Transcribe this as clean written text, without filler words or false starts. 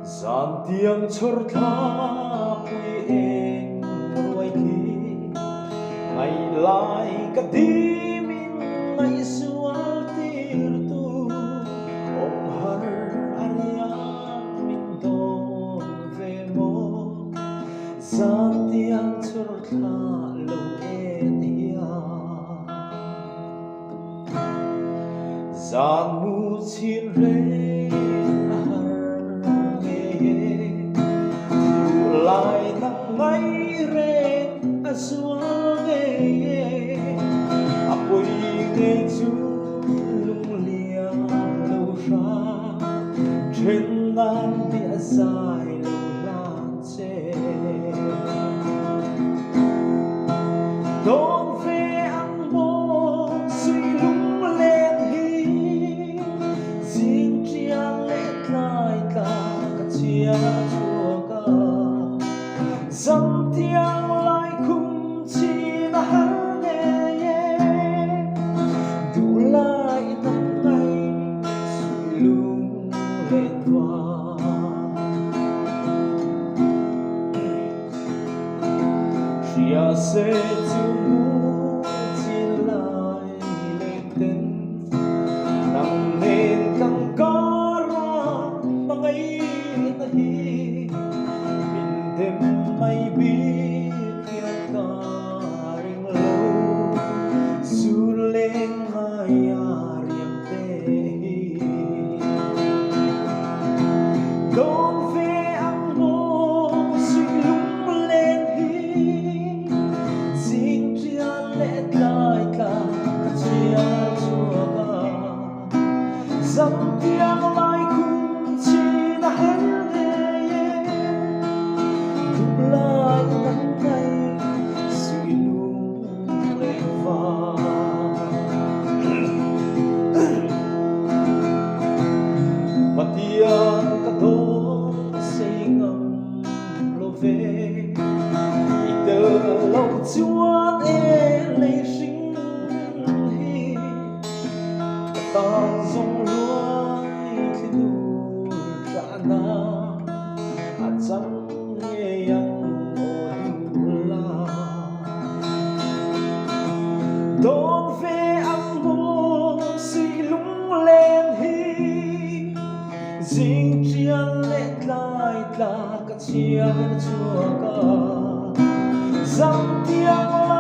Giàn tiếng chor tha quy em nuôi khi ngày lại cả tim mình ngày sual tir tu om har ariam mình don về mo giàn tiếng chor tha lâu em hia giàn mu chin re lại nắng ngày ren xuống nghe apoi nghe chú lung liang lâu ra trên nan bia dài lâu lan che đón về ăn mô suy lung lên hi riêng chia lên lại ta chia dòng tiếng lại khung chi na hát nghe đủ lại năm ngày suy lung lên qua chia sẻ chiều mùa chỉ lại lên tên nằm nên căng có ra bằng ấy ta hi mình thêm may biết kia ta ring lâu su lên mai ariam te đón về ăn mô suy lung lên hi xin chia lẽ lại cả chia chua cả dặm tiếng lại cùng chi na hát lại nắng ngày suy lung lên vào mà tiếng cả đô xây ngầm lô về ít tờ lâu chúa ê lấy sinh hi ta dòng lúa khi đủ trả na chẳng nghe đón về ăn mô suy lung lên hi riêng chia lệ lại là cả chia chua cả dòng tiếng